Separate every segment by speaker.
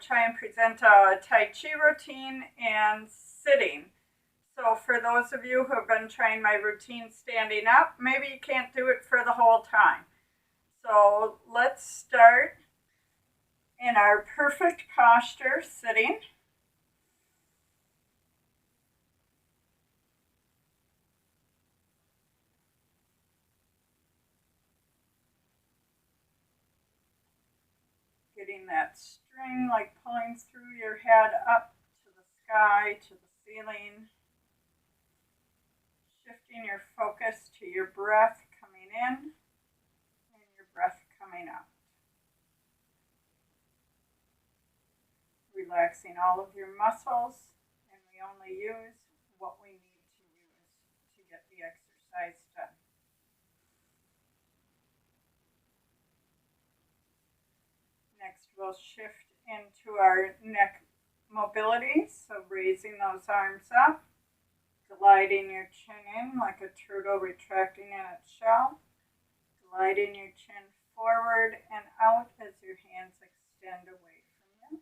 Speaker 1: try and present a Tai Chi routine and sitting. So for those of you who have been trying my routine standing up, maybe you can't do it for the whole time. So let's start in our perfect posture, sitting. Getting that string like pulling through your head up to the sky, to the ceiling. Shifting your focus to your breath coming in and your breath coming out. Relaxing all of your muscles, and we only use what we need to use to get the exercise done. Next, we'll shift into our neck mobility, so raising those arms up, gliding your chin in like a turtle retracting in its shell, gliding your chin forward and out as your hands extend away from you,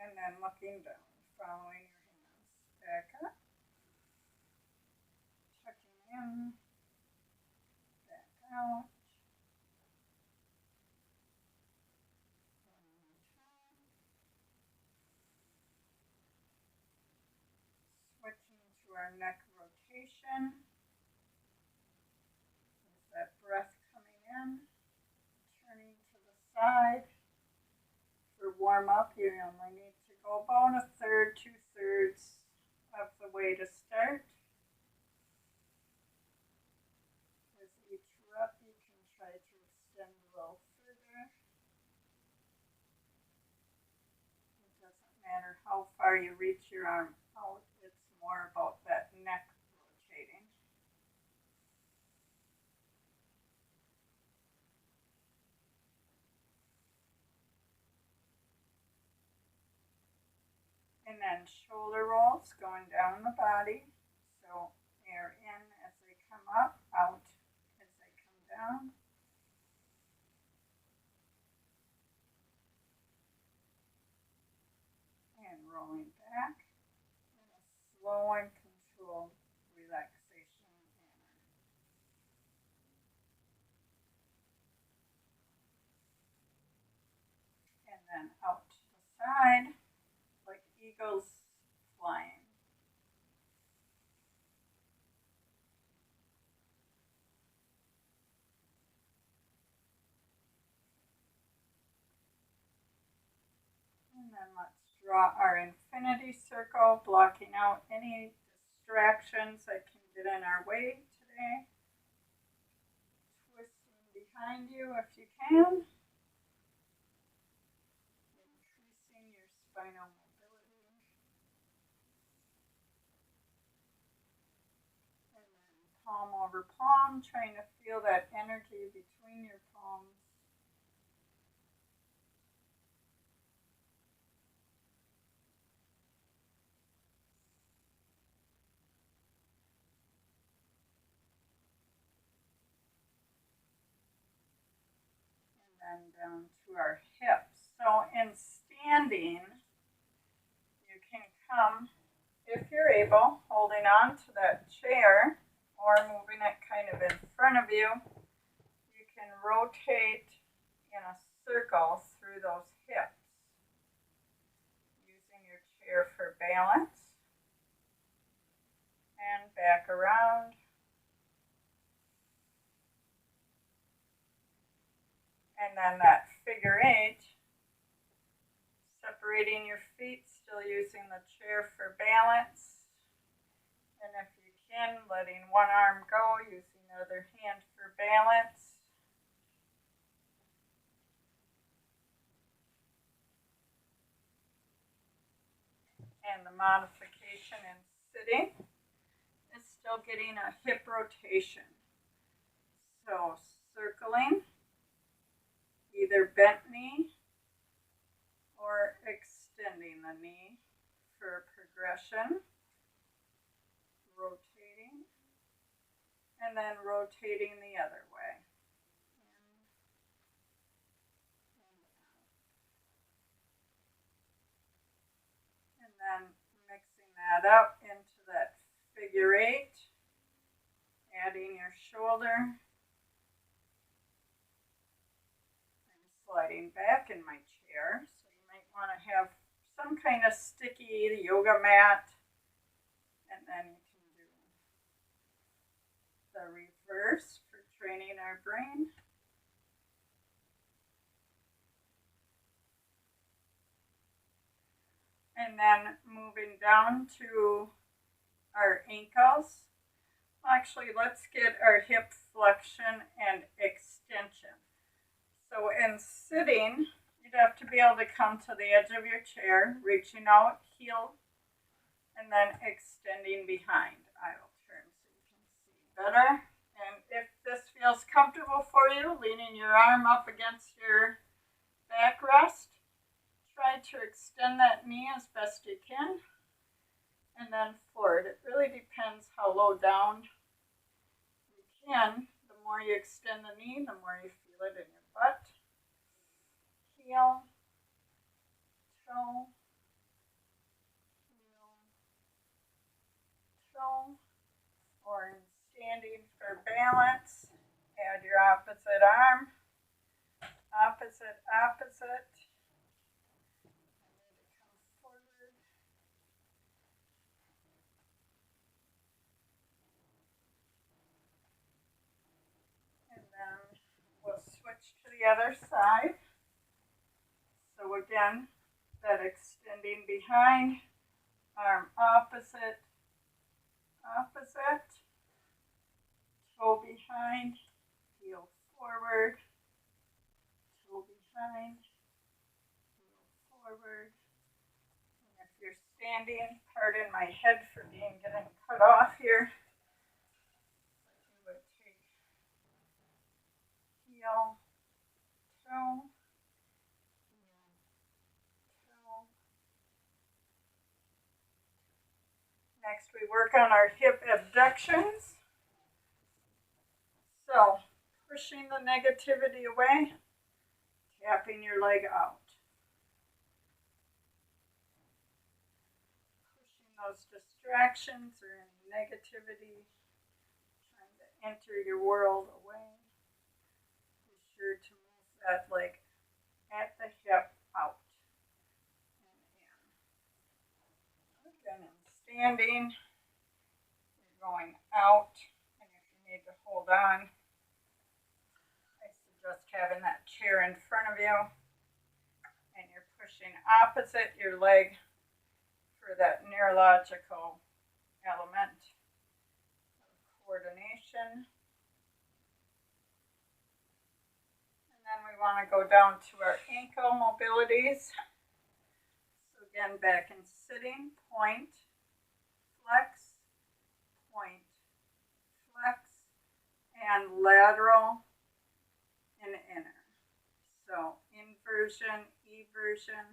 Speaker 1: and then looking down, following your hands back up, tucking in, back out. Switching to our neck rotation. With that breath coming in, turning to the side. For warm up, you only need to go about a third, 2/3 of the way to start. With each rep, you can try to extend a little further. It doesn't matter how far you reach your arm out, it's more about that neck rotating. And then shoulder rolls going down the body. So air in as they come up, out as they come down. And rolling back in a slow and controlled relaxation manner. And then out to the side, like eagles flying. And then let's draw our infinity circle, blocking out any distractions that can get in our way today. Twisting behind you if you can. Increasing your spinal mobility. And then palm over palm, trying to feel that energy between your palms. And then down to our hips. So in standing, you can come, if you're able, holding on to that chair or moving it kind of in front of you. You can rotate in a circle through those hips, using your chair for balance, and back around. And then that figure 8, separating your feet, still using the chair for balance. And if you can, letting one arm go, using the other hand for balance. And the modification in sitting is still getting a hip rotation. So circling, either bent knee or extending the knee for progression, rotating, and then rotating the other way. then mixing that up into that figure eight, adding your shoulder. I'm sliding back in my chair, so you might want to have some kind of sticky yoga mat, and then you can do the reverse for training our brain. And then moving down to our ankles. Actually, let's get our hip flexion and extension. So in sitting, you'd have to be able to come to the edge of your chair, reaching out, heel, and then extending behind. I will turn so you can see better. And if this feels comfortable for you, leaning your arm up against your backrest, try to extend that knee as best you can, and then forward. It really depends how low down you can. The more you extend the knee, the more you feel it in your butt. Heel, toe, heel, toe, or in standing for balance, add your opposite arm, opposite, opposite. And then we'll switch to the other side. So again, that extending behind, arm opposite, opposite, toe behind, heel forward, toe behind, heel forward. And if you're standing, pardon my head for getting cut off here. You would take heel, toe, next we work on our hip abductions. So pushing the negativity away, tapping your leg out. Pushing those distractions or any negativity trying to enter your world away. Be sure to move that leg at the hip out and in. Again, in standing, you're going out, and if you need to hold on, I suggest having that chair in front of you, and you're pushing opposite your leg for that neurological element of coordination. And then we want to go down to our ankle mobilities. So again, back in sitting, point, flex, point, flex, and lateral and inner. So inversion, eversion,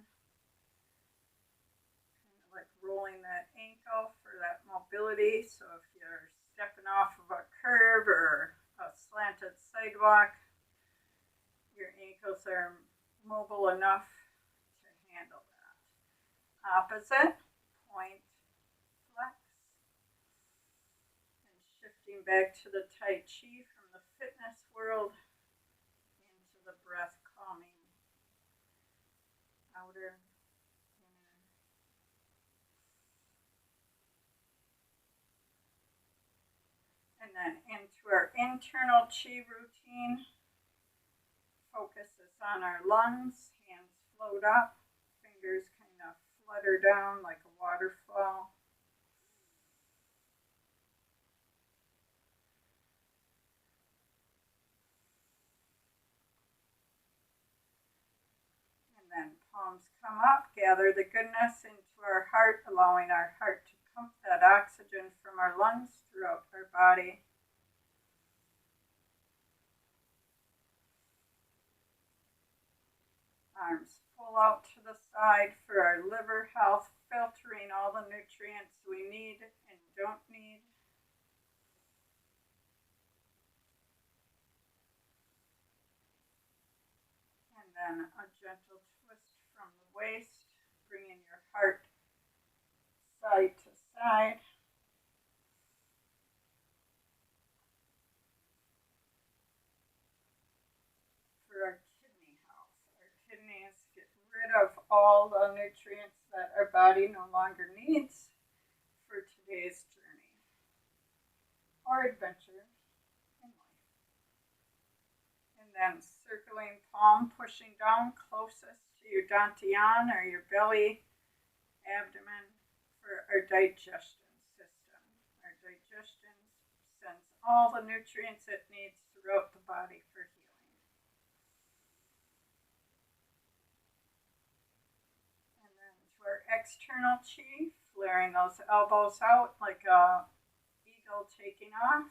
Speaker 1: kind of like rolling that ankle for that mobility. So if you're stepping off of a curb or a slanted sidewalk, your ankles are mobile enough to handle that. Opposite, point, flex, and shifting back to the TaiChi from the fitness world into the breath calming outer, inner. And then into our internal chi routine. Focus is on our lungs, hands float up, fingers kind of flutter down like a waterfall. And then palms come up, gather the goodness into our heart, allowing our heart to pump that oxygen from our lungs throughout our body. Arms pull out to the side for our liver health, filtering all the nutrients we need and don't need. And then a gentle twist from the waist, bringing your heart side to side. For our kidney health, our kidneys get rid of all the nutrients that our body no longer needs for today's journey or adventure in life. And then circling palm, pushing down closest to your dantian or your belly, abdomen for our digestion system. Our digestion sends all the nutrients it needs throughout the body for healing. And then to our external chi, flaring those elbows out like a eagle taking off.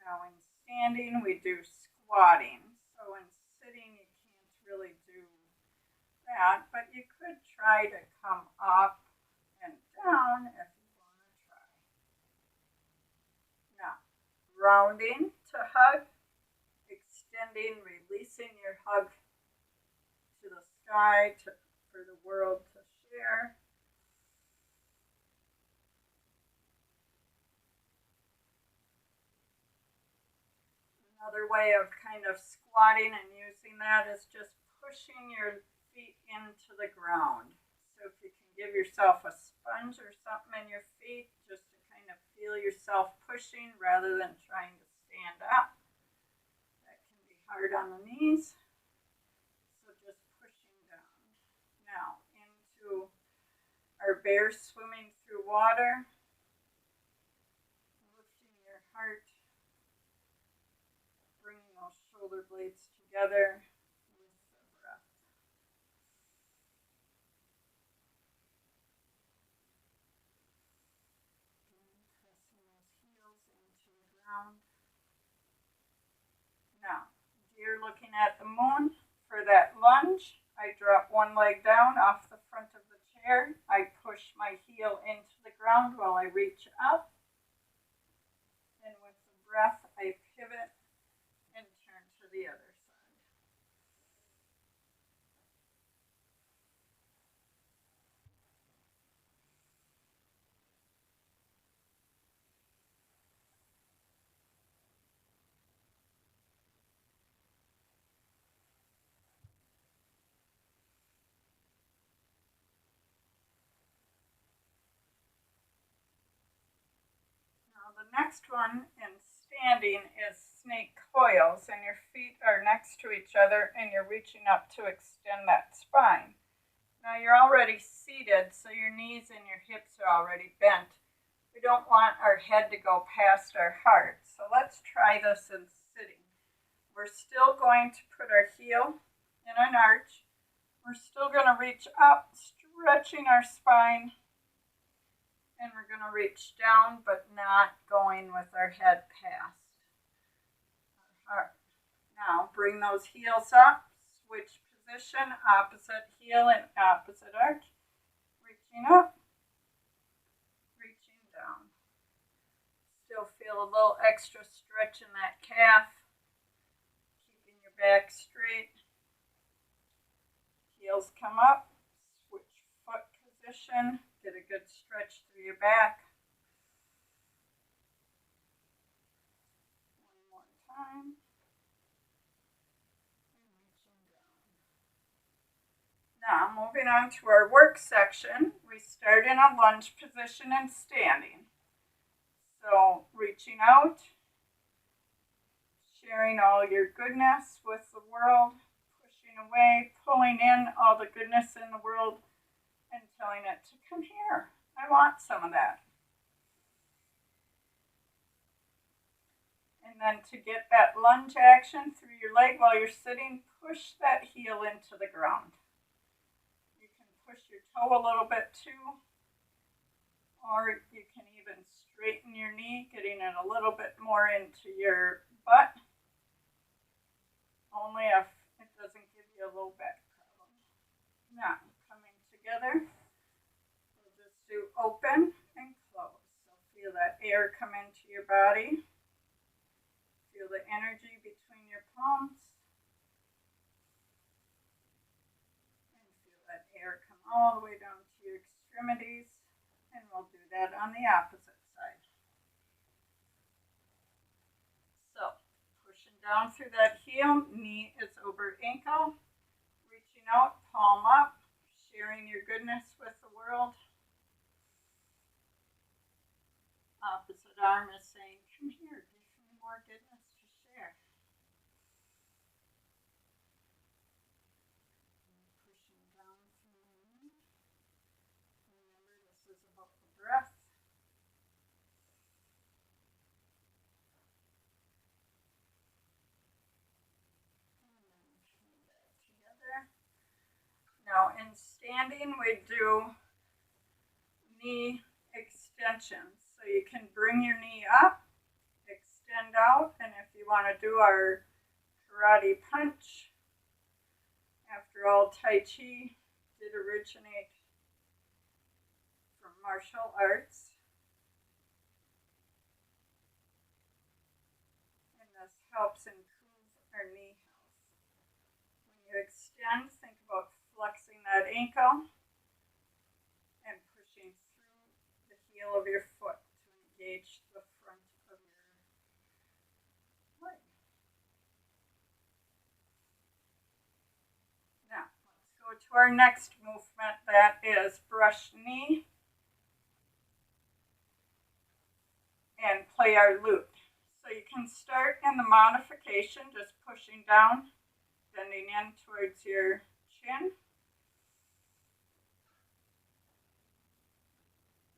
Speaker 1: Now in standing, we do squatting. So in sitting, you can't really do that, but you could try to come up and down if you want to try. Now, rounding to hug, extending, releasing your hug to the sky for the world to share. Another way of kind of squatting and using that is just pushing your feet into the ground. So if you can give yourself a sponge or something in your feet just to kind of feel yourself pushing rather than trying to stand up. That can be hard on the knees. So just pushing down. Now into our bear swimming through water. Lifting your heart. Bringing those shoulder blades together with the breath. And pressing those heels into the ground. Now, deer looking at the moon. For that lunge, I drop one leg down off the front of the chair. I push my heel into the ground while I reach up. And with the breath, I pivot and turn to the other side. Now the next one in standing is snake coils, and your feet are next to each other and you're reaching up to extend that spine. Now you're already seated, so your knees and your hips are already bent. We don't want our head to go past our heart. So let's try this in sitting. We're still going to put our heel in an arch. We're still going to reach up, stretching our spine. And we're going to reach down, but not going with our head past our heart. Now bring those heels up, switch position, opposite heel and opposite arch. Reaching up, reaching down. Still feel a little extra stretch in that calf. Keeping your back straight. Heels come up, switch foot position. Get a good stretch through your back. One more time. And reaching down. Now moving on to our work section. We start in a lunge position and standing. So reaching out, sharing all your goodness with the world, pushing away, pulling in all the goodness in the world, and telling it to come here. I want some of that. And then to get that lunge action through your leg while you're sitting, push that heel into the ground. You can push your toe a little bit too, or you can even straighten your knee, getting it a little bit more into your butt, only if it doesn't give you a low back problem. Now, coming together, we'll just do open and close. So feel that air come into your body. Feel the energy between your palms. all the way down to your extremities, and we'll do that on the opposite side. So, pushing down through that heel, knee is over ankle, reaching out, palm up, sharing your goodness with the world. Opposite arm is saying, come here, give me more goodness to share. Pushing down through the knee. Remember, this is about the breath. Now in standing, we do knee extensions. So you can bring your knee up, extend out, and if you want to do our karate punch, after all, TaiChi did originate from martial arts. And this helps improve our knee health. When you extend, think about flexing that ankle and pushing through the heel of your foot to engage the front of your leg. Now, let's go to our next movement, that is brush knee and play our lute. So you can start in the modification, just pushing down, bending in towards your chin.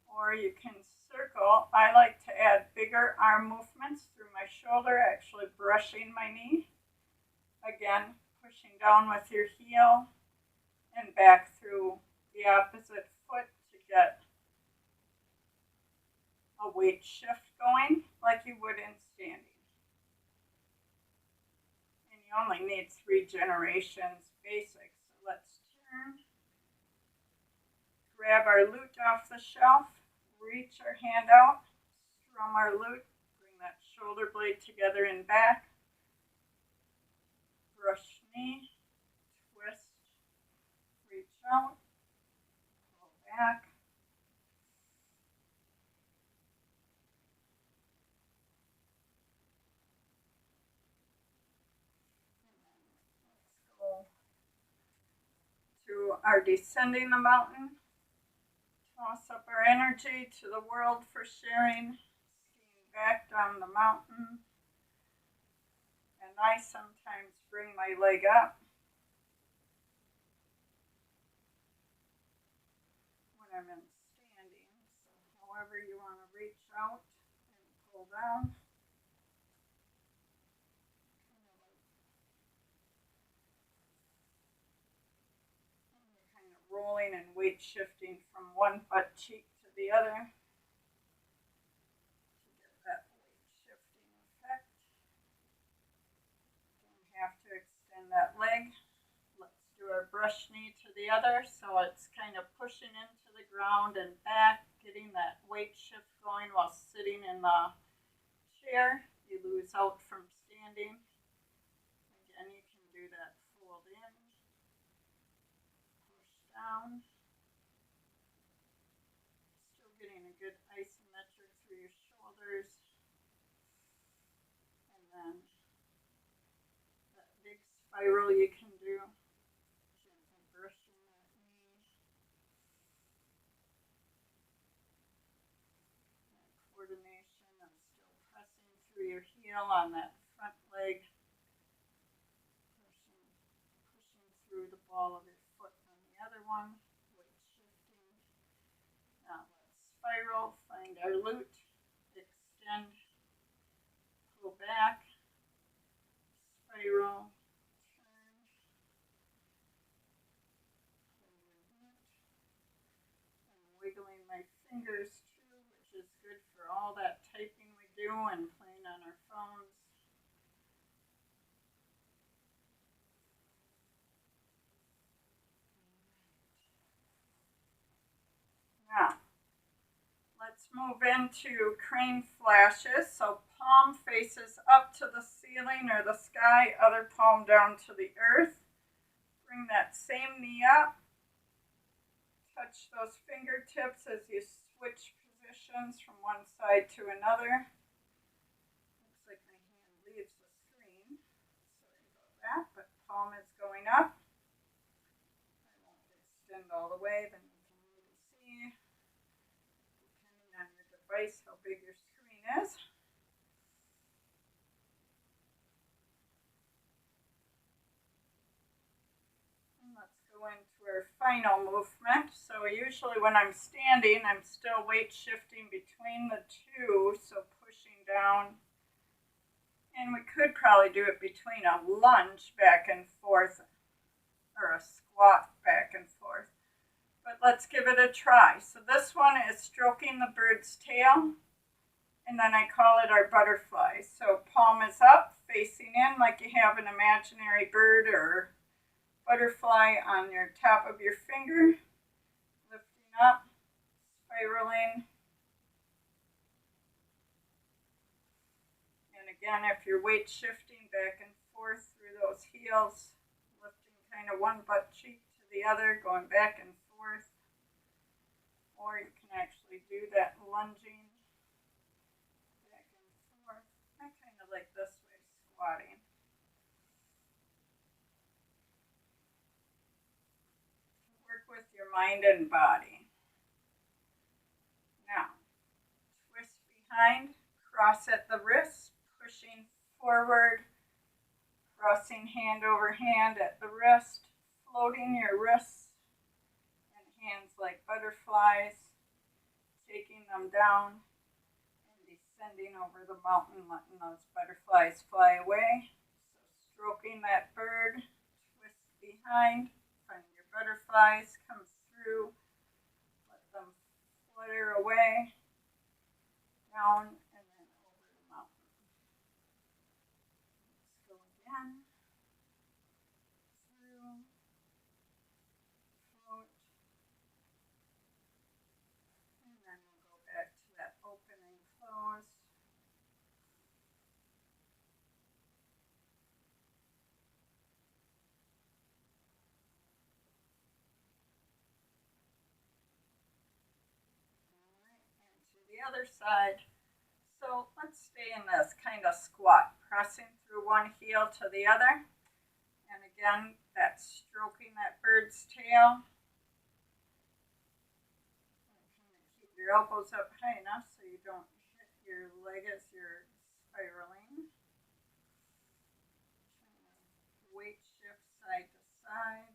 Speaker 1: Or you can circle. I like to add bigger arm movements through my shoulder, actually brushing my knee. Again, pushing down with your heel and back through the opposite foot to get a weight shift going like you would in standing. And you only need 3 generations basic. So let's turn, grab our lute off the shelf, reach our hand out, strum our lute, bring that shoulder blade together and back, brush knee, twist, reach out, pull back. And then let's go to our descending the mountain. Toss up our energy to the world for sharing, skiing back down the mountain. And I sometimes bring my leg up when I'm in standing. So however you want to reach out and pull down. Kind of rolling and weight shifting from one butt cheek to the other to get that weight shifting effect. Don't have to extend that leg. Let's do our brush knee to the other, so it's kind of pushing into the ground and back, getting that weight shift going while sitting in the chair. You lose out from standing. Again, you can do that fold in, push down. Still getting a good isometric through your shoulders. And then that big spiral you can do. Gently brushing that knee. That coordination of still pressing through your heel on that front leg. Pushing through the ball of your foot on the other one. Weight shifting. Now let's spiral, find our lute, extend, pull back, spiral, turn, play your lute. I'm wiggling my fingers too, which is good for all that typing we do and playing on our phones. Now, let's move into crane flashes. So palm faces up to the ceiling or the sky, other palm down to the earth. Bring that same knee up. touch those fingertips as you switch positions from one side to another. Looks like my hand leaves the screen. Sorry about that, but palm is going up. I won't extend all the way, then you can really see, depending on your device, how big your screen is. Let's go into our final movement. So usually when I'm standing, I'm still weight shifting between the two, so pushing down. And we could probably do it between a lunge back and forth or a squat back and forth. But let's give it a try. So this one is stroking the bird's tail, and then I call it our butterfly. So palm is up, facing in like you have an imaginary bird or butterfly on your top of your finger, lifting up, spiraling. And again, if you're weight shifting back and forth through those heels, lifting kind of one butt cheek to the other, going back and forth. Or you can actually do that lunging back and forth. I kind of like this way, squatting. With your mind and body. Now, twist behind, cross at the wrist, pushing forward, crossing hand over hand at the wrist, floating your wrists and hands like butterflies, taking them down and descending over the mountain, letting those butterflies fly away. So stroking that bird, twist behind, find your butterflies, come through, let them flutter away, down, and then over the mountain. Let's go again, through, float, and then we'll go back to that open and close. The other side. So let's stay in this kind of squat, pressing through one heel to the other. And again, that's stroking that bird's tail. Keep your elbows up high enough so you don't hit your leg as you're spiraling. Weight shift side to side.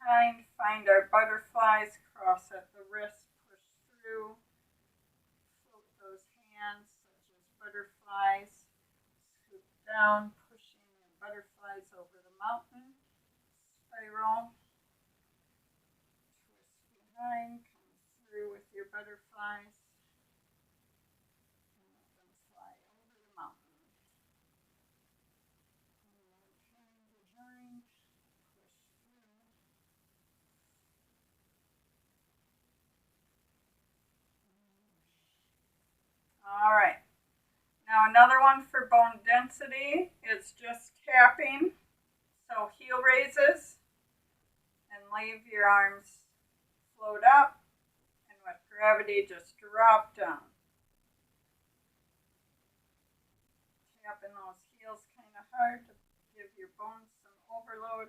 Speaker 1: Behind, find our butterflies, cross at the wrist, push through, float those hands such as butterflies, scoop down, pushing your butterflies over the mountain, spiral, twist behind, come through with your butterflies, and let them fly over the mountain. And then behind. All right, now another one for bone density is just tapping. So heel raises and leave your arms float up, and with gravity just drop down. Tapping those heels kind of hard to give your bones some overload.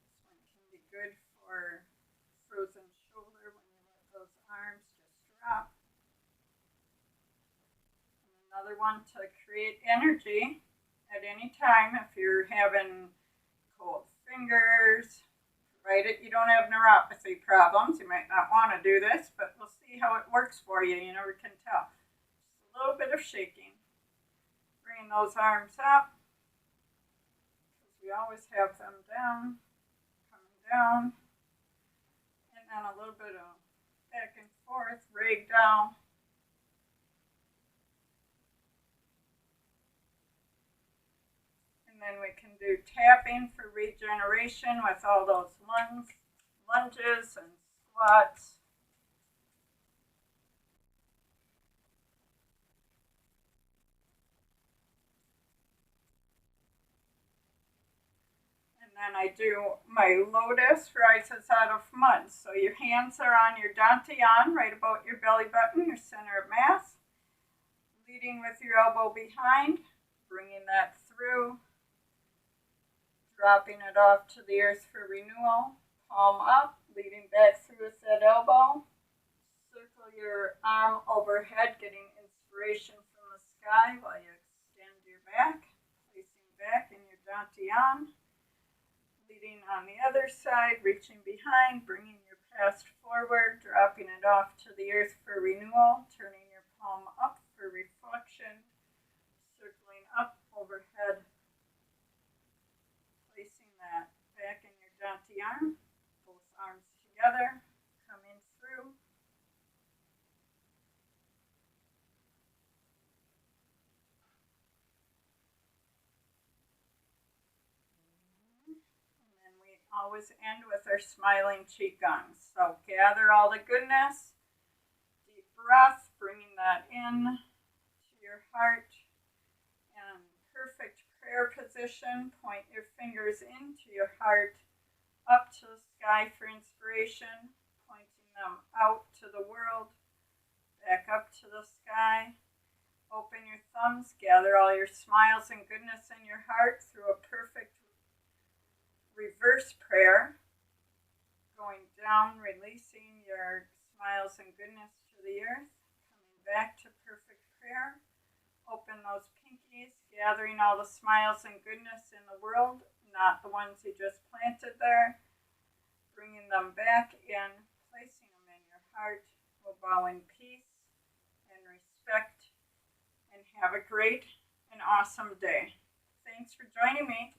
Speaker 1: This one can be good for frozen shoulder when you let those arms just drop. And another one to create energy at any time if you're having cold fingers, provided you don't have neuropathy problems. You might not want to do this, but we'll see how it works for you. You never can tell. Just a little bit of shaking. Bringing those arms up, because we always have them down, coming down, and then a little bit of back and forth, ragdoll. And then we can do tapping for regeneration with all those lunges and squats. And then I do my lotus rises out of mud. So your hands are on your dantian, right about your belly button, your center of mass. Leading with your elbow behind, bringing that through, dropping it off to the earth for renewal. Palm up, leading back through with that elbow. Circle your arm overhead, getting inspiration from the sky while you extend your back, placing back in your dantian. Leading on the other side, reaching behind, bringing your past forward, dropping it off to the earth for renewal, turning your palm up for reflection, circling up overhead, placing that back in your dantian, both arms together, coming through. And then we always end with our smiling qigong. So gather all the goodness, deep breath, bringing that in to your heart, and perfect prayer position. Point your fingers into your heart, up to the sky for inspiration, pointing them out to the world, back up to the sky. Open your thumbs, gather all your smiles and goodness in your heart through a perfect reverse prayer, going down, releasing your smiles and goodness to the earth, coming back to perfect prayer. Open those pinkies, gathering all the smiles and goodness in the world, not the ones you just planted there. Bringing them back in, placing them in your heart. We'll bow in peace and respect, and have a great and awesome day. Thanks for joining me.